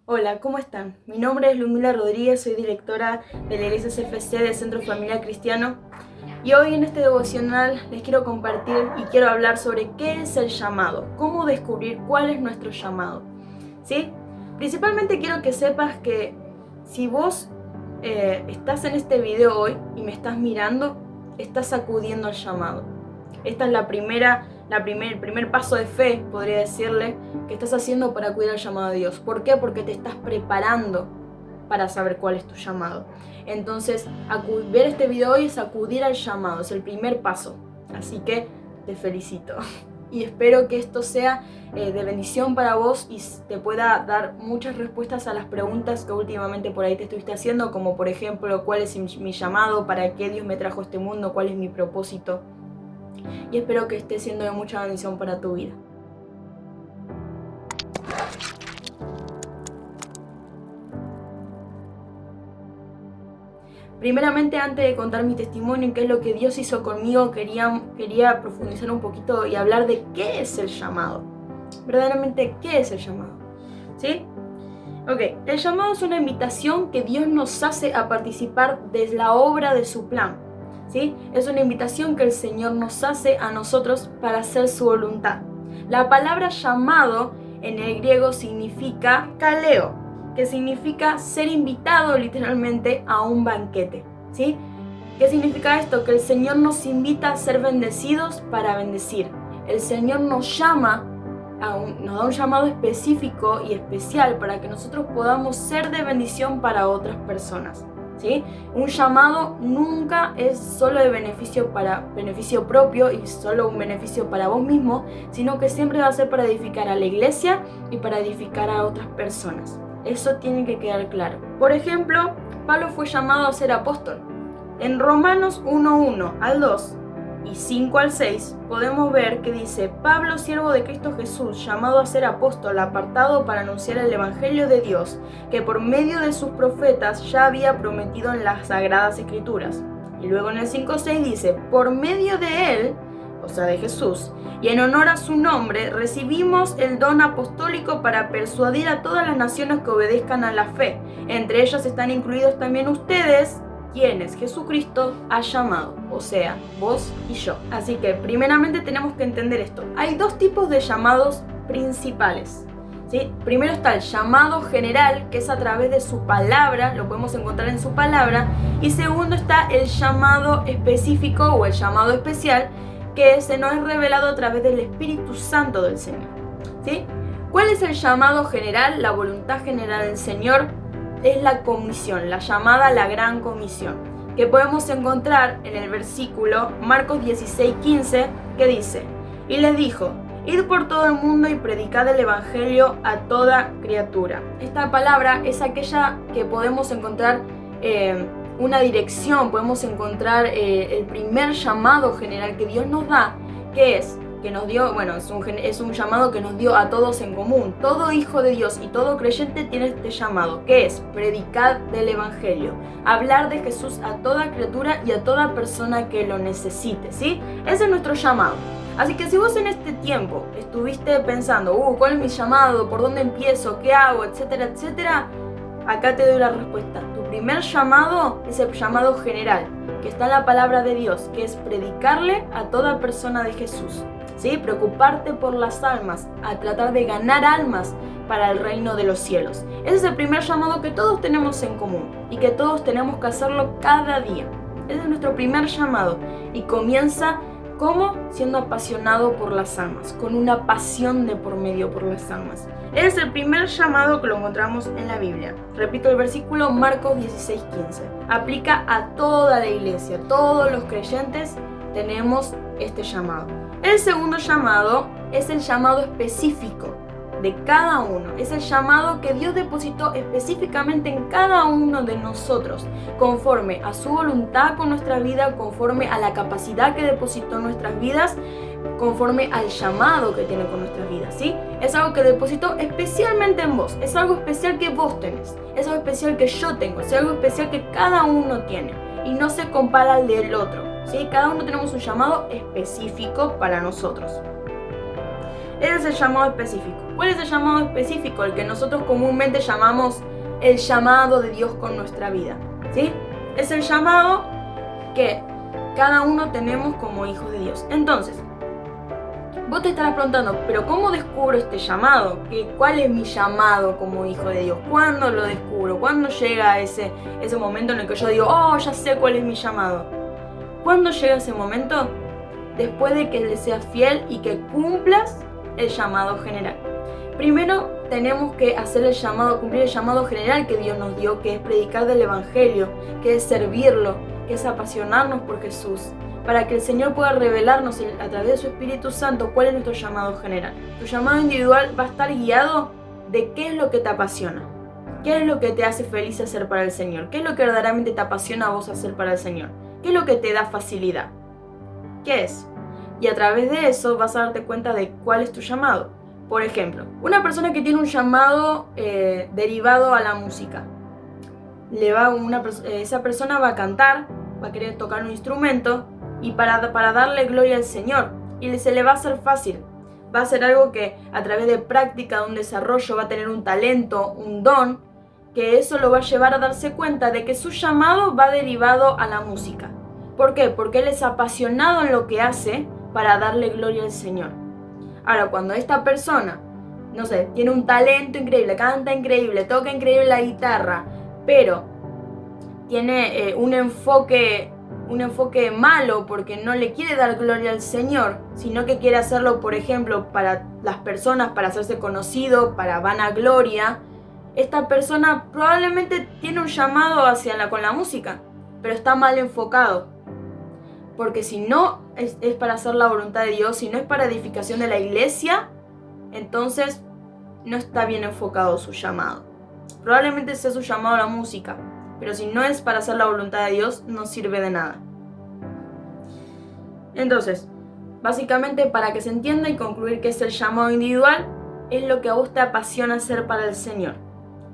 Hola, ¿cómo están? Mi nombre es Ludmila Rodríguez, soy directora de la Iglesia CFC de Centro Familiar Cristiano y hoy en este devocional les quiero compartir y quiero hablar sobre qué es el llamado, cómo descubrir cuál es nuestro llamado, ¿sí? Principalmente quiero que sepas que si vos estás en este video hoy y me estás mirando, estás acudiendo al llamado. Esta es el primer paso de fe, podría decirle, que estás haciendo para acudir al llamado de Dios. ¿Por qué? Porque te estás preparando para saber cuál es tu llamado. Entonces, ver este video hoy es acudir al llamado, es el primer paso. Así que te felicito. Y espero que esto sea de bendición para vos y te pueda dar muchas respuestas a las preguntas que últimamente por ahí te estuviste haciendo, como por ejemplo, ¿cuál es mi llamado? ¿Para qué Dios me trajo a este mundo? ¿Cuál es mi propósito? Y espero que esté siendo de mucha bendición para tu vida. Primeramente, antes de contar mi testimonio y qué es lo que Dios hizo conmigo, quería profundizar un poquito y hablar de qué es el llamado. Verdaderamente, ¿qué es el llamado? ¿Sí? Ok, el llamado es una invitación que Dios nos hace a participar de la obra de su plan. ¿Sí? Es una invitación que el Señor nos hace a nosotros para hacer su voluntad. La palabra llamado en el griego significa kaleo, que significa ser invitado literalmente a un banquete. ¿Sí? ¿Qué significa esto? Que el Señor nos invita a ser bendecidos para bendecir. El Señor nos llama, nos da un llamado específico y especial para que nosotros podamos ser de bendición para otras personas. ¿Sí? Un llamado nunca es solo de beneficio propio y solo un beneficio para vos mismo, sino que siempre va a ser para edificar a la iglesia y para edificar a otras personas. Eso tiene que quedar claro. Por ejemplo, Pablo fue llamado a ser apóstol. En Romanos 1:1 al 2 y 5 al 6 podemos ver que dice: Pablo, siervo de Cristo Jesús, llamado a ser apóstol, apartado para anunciar el evangelio de Dios, que por medio de sus profetas ya había prometido en las sagradas escrituras. Y luego en el 5:6 dice: por medio de él, o sea de Jesús, y en honor a su nombre, recibimos el don apostólico para persuadir a todas las naciones que obedezcan a la fe. Entre ellas están incluidos también ustedes, quienes Jesucristo ha llamado, o sea, vos y yo. Así que primeramente tenemos que entender esto. Hay dos tipos de llamados principales, ¿sí? Primero está el llamado general, que es a través de su palabra, lo podemos encontrar en su palabra. Y segundo está el llamado específico o el llamado especial, que se nos es revelado a través del Espíritu Santo del Señor, ¿sí? ¿Cuál es el llamado general? La voluntad general del Señor es la comisión, la llamada la gran comisión, que podemos encontrar en el versículo Marcos 16:15, que dice: y les dijo: id por todo el mundo y predicad el evangelio a toda criatura. Esta palabra es aquella que podemos encontrar una dirección, podemos encontrar el primer llamado general que Dios nos da, que nos dio, es un llamado que nos dio a todos en común. Todo hijo de Dios y todo creyente tiene este llamado, que es predicar del evangelio, hablar de Jesús a toda criatura y a toda persona que lo necesite, ¿sí? Ese es nuestro llamado. Así que si vos en este tiempo estuviste pensando, ¿cuál es mi llamado? ¿Por dónde empiezo? ¿Qué hago? Etcétera, etcétera. Acá te doy la respuesta. Tu primer llamado es el llamado general, que está en la palabra de Dios, que es predicarle a toda persona de Jesús, ¿sí? Preocuparte por las almas, a tratar de ganar almas para el reino de los cielos. Ese es el primer llamado que todos tenemos en común y que todos tenemos que hacerlo cada día. Ese es nuestro primer llamado y comienza ¿cómo? Siendo apasionado por las almas, con una pasión de por medio por las almas. Es el primer llamado que lo encontramos en la Biblia. Repito el versículo, Marcos 16:15. Aplica a toda la iglesia, todos los creyentes tenemos este llamado. El segundo llamado es el llamado específico de cada uno. Es el llamado que Dios depositó específicamente en cada uno de nosotros, conforme a su voluntad con nuestra vida, conforme a la capacidad que depositó en nuestras vidas, conforme al llamado que tiene con nuestras vidas, ¿sí? Es algo que depositó especialmente en vos, es algo especial que vos tenés, es algo especial que yo tengo, es algo especial que cada uno tiene y no se compara al del otro, ¿sí? Cada uno tenemos un llamado específico para nosotros. Ese es el llamado específico. ¿Cuál es el llamado específico? El que nosotros comúnmente llamamos el llamado de Dios con nuestra vida, ¿sí? Es el llamado que cada uno tenemos como hijos de Dios. Entonces, vos te estarás preguntando, ¿pero cómo descubro este llamado? ¿Cuál es mi llamado como hijo de Dios? ¿Cuándo lo descubro? ¿Cuándo llega ese momento en el que yo digo, oh, ya sé cuál es mi llamado? ¿Cuándo llega ese momento? Después de que le seas fiel y que cumplas el llamado general. Primero tenemos que hacer el llamado, cumplir el llamado general que Dios nos dio, que es predicar del Evangelio, que es servirlo, que es apasionarnos por Jesús, para que el Señor pueda revelarnos a través de su Espíritu Santo cuál es nuestro llamado general. Tu llamado individual va a estar guiado de qué es lo que te apasiona, qué es lo que te hace feliz hacer para el Señor, qué es lo que verdaderamente te apasiona a vos hacer para el Señor, qué es lo que te da facilidad, qué es. Y a través de eso vas a darte cuenta de cuál es tu llamado. Por ejemplo, una persona que tiene un llamado derivado a la música, esa persona va a cantar, va a querer tocar un instrumento y para darle gloria al Señor, y se le va a hacer fácil. Va a ser algo que a través de práctica, de un desarrollo, va a tener un talento, un don, que eso lo va a llevar a darse cuenta de que su llamado va derivado a la música. ¿Por qué? Porque él es apasionado en lo que hace para darle gloria al Señor. Ahora, cuando esta persona, no sé, tiene un talento increíble, canta increíble, toca increíble la guitarra, pero tiene un enfoque malo porque no le quiere dar gloria al Señor, sino que quiere hacerlo, por ejemplo, para las personas, para hacerse conocido, para vanagloria, esta persona probablemente tiene un llamado con la música, pero está mal enfocado. Porque si no es para hacer la voluntad de Dios, si no es para edificación de la iglesia, entonces no está bien enfocado su llamado. Probablemente sea su llamado a la música, pero si no es para hacer la voluntad de Dios, no sirve de nada. Entonces, básicamente, para que se entienda y concluir qué es el llamado individual, es lo que a vos te apasiona hacer para el Señor.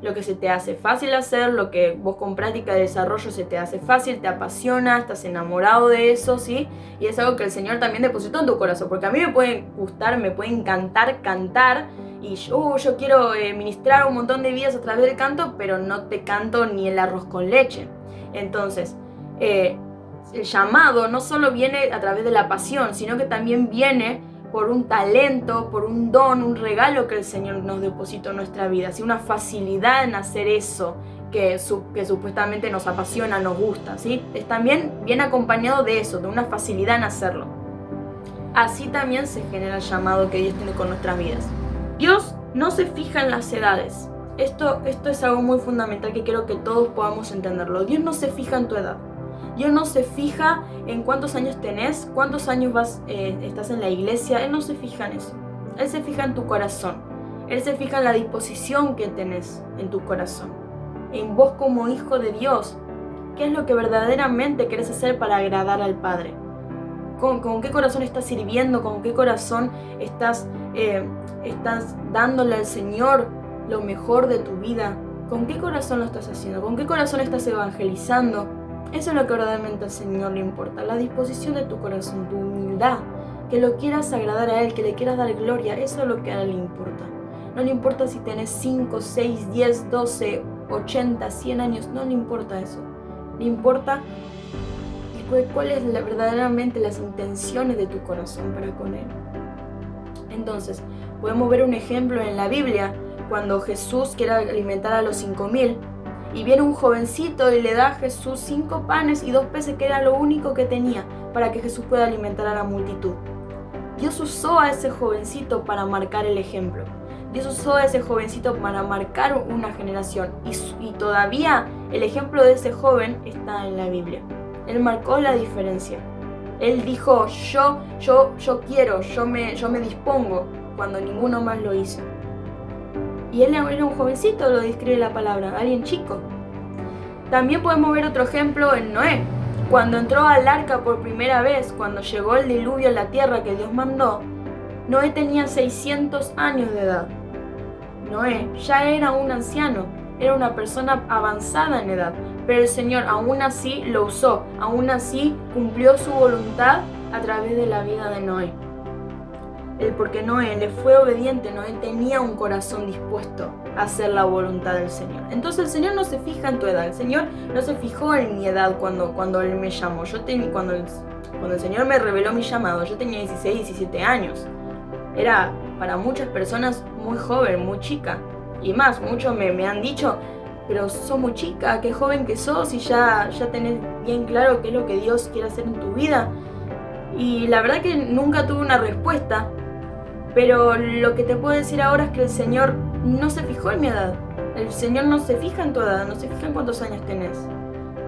Lo que se te hace fácil hacer, lo que vos con práctica de desarrollo se te hace fácil, te apasiona, estás enamorado de eso, ¿sí? Y es algo que el Señor también depositó en tu corazón, porque a mí me puede gustar, me puede encantar cantar, y yo quiero ministrar un montón de vidas a través del canto, pero no te canto ni el arroz con leche. Entonces, el llamado no solo viene a través de la pasión, sino que también viene por un talento, por un don, un regalo que el Señor nos depositó en nuestra vida, así una facilidad en hacer eso que supuestamente nos apasiona, nos gusta, ¿sí? También viene acompañado de eso, de una facilidad en hacerlo. Así también se genera el llamado que Dios tiene con nuestras vidas. Dios no se fija en las edades. Esto es algo muy fundamental que quiero que todos podamos entenderlo. Dios no se fija en tu edad. Dios no se fija en cuántos años tenés, cuántos años estás en la iglesia. Él no se fija en eso. Él se fija en tu corazón. Él se fija en la disposición que tenés en tu corazón. En vos como hijo de Dios. ¿Qué es lo que verdaderamente querés hacer para agradar al Padre? ¿Con qué corazón estás sirviendo? ¿Con qué corazón estás dándole al Señor lo mejor de tu vida? ¿Con qué corazón lo estás haciendo? ¿Con qué corazón estás evangelizando? Eso es lo que verdaderamente al Señor le importa, la disposición de tu corazón, tu humildad, que lo quieras agradar a Él, que le quieras dar gloria, eso es lo que a Él le importa. No le importa si tenés 5, 6, 10, 12, 80, 100 años, no le importa eso. Le importa cuáles verdaderamente las intenciones de tu corazón para con Él. Entonces, podemos ver un ejemplo en la Biblia, cuando Jesús quiere alimentar a los 5,000, y viene un jovencito y le da a Jesús 5 panes y 2 peces, que era lo único que tenía para que Jesús pueda alimentar a la multitud. Dios usó a ese jovencito para marcar el ejemplo. Dios usó a ese jovencito para marcar una generación. Y todavía el ejemplo de ese joven está en la Biblia. Él marcó la diferencia. Él dijo, yo quiero, yo me dispongo, cuando ninguno más lo hizo. Y él era un jovencito, lo describe la palabra, alguien chico. También podemos ver otro ejemplo en Noé. Cuando entró al arca por primera vez, cuando llegó el diluvio en la tierra que Dios mandó, Noé tenía 600 años de edad. Noé ya era un anciano, era una persona avanzada en edad, pero el Señor aún así lo usó, aún así cumplió su voluntad a través de la vida de Noé. porque Noé le fue obediente, Noé tenía un corazón dispuesto a hacer la voluntad del Señor. Entonces el Señor no se fija en tu edad, el Señor no se fijó en mi edad cuando Él me llamó. Cuando el Señor me reveló mi llamado, yo tenía 16, 17 años. Era para muchas personas muy joven, muy chica. Y más, muchos me han dicho, pero sos muy chica, qué joven que sos y ya tenés bien claro qué es lo que Dios quiere hacer en tu vida. Y la verdad que nunca tuve una respuesta, pero lo que te puedo decir ahora es que el Señor no se fijó en mi edad. El Señor no se fija en tu edad, no se fija en cuántos años tenés.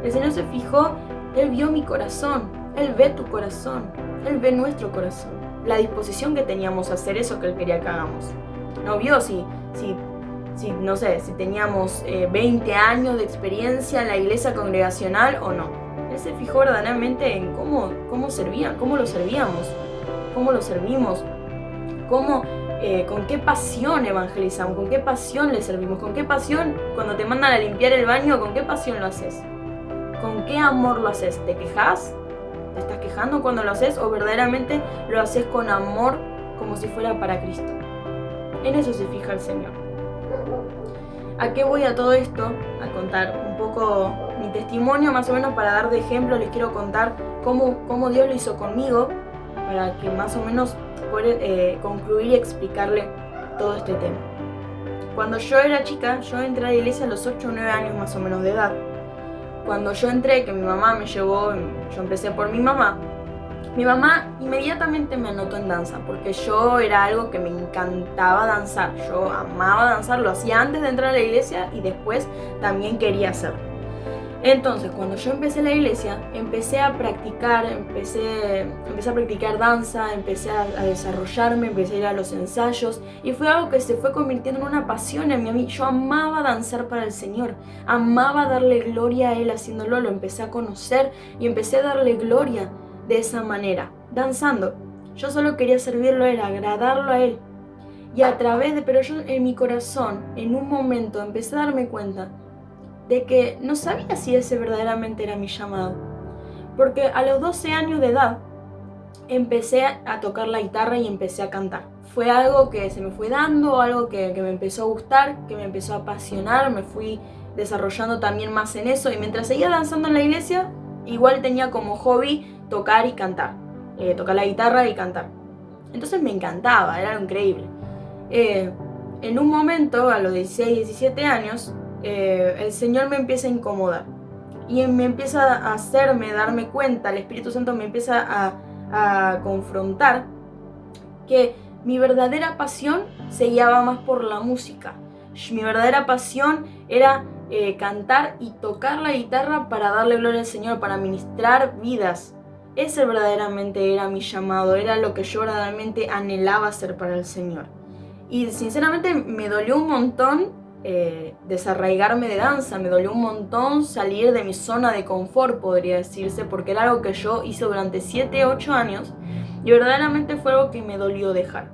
El Señor se fijó, Él vio mi corazón, Él ve tu corazón, Él ve nuestro corazón, la disposición que teníamos a hacer eso que Él quería que hagamos. No vio si no sé, si teníamos 20 años de experiencia en la iglesia congregacional o no. Él se fijó verdaderamente en cómo servían, cómo lo servíamos, cómo lo servimos, con qué pasión evangelizamos, con qué pasión le servimos, con qué pasión cuando te mandan a limpiar el baño, con qué pasión lo haces, con qué amor lo haces. ¿Te quejas? ¿Te estás quejando cuando lo haces o verdaderamente lo haces con amor como si fuera para Cristo? En eso se fija el Señor. ¿A qué voy a todo esto? A contar un poco mi testimonio, más o menos para dar de ejemplo. Les quiero contar cómo Dios lo hizo conmigo, para que más o menos poder concluir y explicarle todo este tema. Cuando yo era chica, yo entré a la iglesia a los 8 o 9 años más o menos de edad. Cuando yo entré, que mi mamá me llevó, yo empecé por mi mamá inmediatamente me anotó en danza, porque yo era algo que me encantaba danzar, yo amaba danzar, lo hacía antes de entrar a la iglesia y después también quería hacerlo. Entonces, cuando yo empecé en la iglesia, empecé a practicar danza, empecé a desarrollarme, empecé a ir a los ensayos y fue algo que se fue convirtiendo en una pasión en mí. Yo amaba danzar para el Señor, amaba darle gloria a Él haciéndolo, lo empecé a conocer y empecé a darle gloria de esa manera, danzando. Yo solo quería servirlo a Él, agradarlo a Él. Y pero yo en mi corazón, en un momento, empecé a darme cuenta de que no sabía si ese verdaderamente era mi llamado. Porque a los 12 años de edad empecé a tocar la guitarra y empecé a cantar. Fue algo que se me fue dando, algo que me empezó a gustar, que me empezó a apasionar, me fui desarrollando también más en eso. Y mientras seguía danzando en la iglesia, igual tenía como hobby tocar y cantar, tocar la guitarra y cantar. Entonces me encantaba, era algo increíble. En un momento, a los 16, 17 años, el Señor me empieza a incomodar y me empieza a hacerme darme cuenta, el Espíritu Santo me empieza a confrontar que mi verdadera pasión se guiaba más por la música. Mi verdadera pasión era cantar y tocar la guitarra para darle gloria al Señor, para ministrar vidas. Ese verdaderamente era mi llamado, era lo que yo verdaderamente anhelaba hacer para el Señor. Y sinceramente me dolió un montón desarraigarme de danza, me dolió un montón salir de mi zona de confort, podría decirse, porque era algo que yo hice durante 7, 8 años y verdaderamente fue algo que me dolió dejar.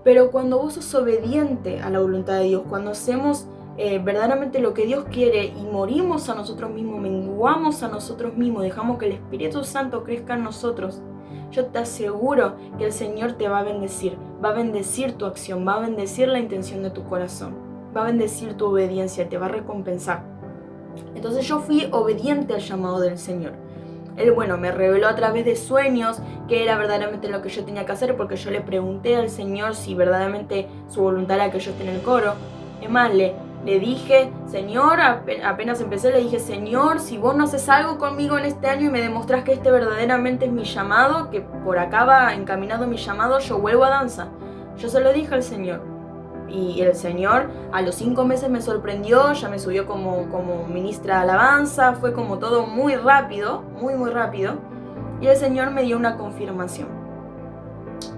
Pero cuando vos sos obediente a la voluntad de Dios, cuando hacemos verdaderamente lo que Dios quiere y morimos a nosotros mismos, menguamos a nosotros mismos, dejamos que el Espíritu Santo crezca en nosotros, yo te aseguro que el Señor te va a bendecir tu acción, va a bendecir la intención de tu corazón, va a bendecir tu obediencia, te va a recompensar. Entonces yo fui obediente al llamado del Señor. Él, me reveló a través de sueños que era verdaderamente lo que yo tenía que hacer, porque yo le pregunté al Señor si verdaderamente su voluntad era que yo esté en el coro. Es más, le dije, Señor, apenas empecé, le dije, Señor, si vos no haces algo conmigo en este año y me demostrás que este verdaderamente es mi llamado, que por acá va encaminado mi llamado, yo vuelvo a danza. Yo se lo dije al Señor. Y el Señor a los 5 meses me sorprendió, ya me subió como ministra de alabanza, fue como todo muy rápido, muy rápido. Y el Señor me dio una confirmación.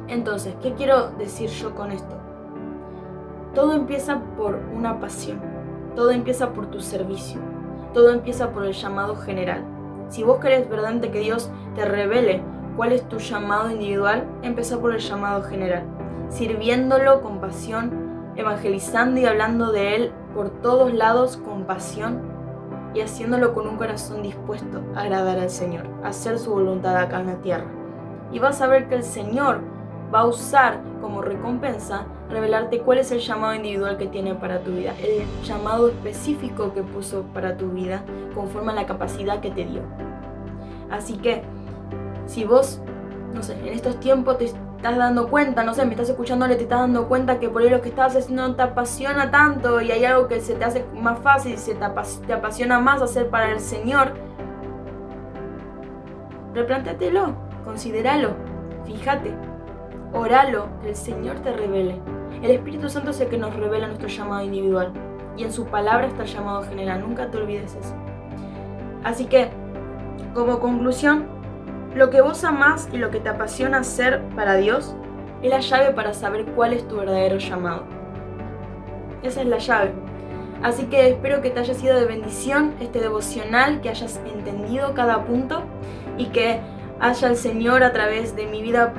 Entonces, ¿qué quiero decir yo con esto? Todo empieza por una pasión, todo empieza por tu servicio, todo empieza por el llamado general. Si vos querés verdaderamente que Dios te revele cuál es tu llamado individual, empieza por el llamado general, sirviéndolo con pasión, evangelizando y hablando de Él por todos lados con pasión y haciéndolo con un corazón dispuesto a agradar al Señor, a hacer su voluntad acá en la tierra. Y vas a ver que el Señor va a usar como recompensa revelarte cuál es el llamado individual que tiene para tu vida, el llamado específico que puso para tu vida conforme a la capacidad que te dio. Así que si vos, no sé, en estos tiempos te estás dando cuenta, no sé, me estás escuchando, te estás dando cuenta que por ahí lo que estás haciendo no te apasiona tanto y hay algo que se te hace más fácil, te apasiona más hacer para el Señor, replantéatelo, considéralo, fíjate, oralo, que el Señor te revele. El Espíritu Santo es el que nos revela nuestro llamado individual y en su palabra está el llamado general, nunca te olvides eso. Así que, como conclusión, lo que vos amás y lo que te apasiona hacer para Dios es la llave para saber cuál es tu verdadero llamado. Esa es la llave. Así que espero que te haya sido de bendición este devocional, que hayas entendido cada punto y que haya el Señor a través de mi vida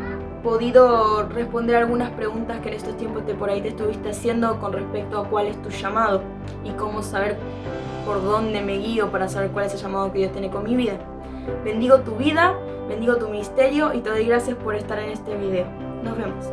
podido responder algunas preguntas que en estos tiempos por ahí te estuviste haciendo con respecto a cuál es tu llamado y cómo saber por dónde me guío para saber cuál es el llamado que Dios tiene con mi vida. Bendigo tu vida, bendigo tu ministerio y te doy gracias por estar en este video. Nos vemos.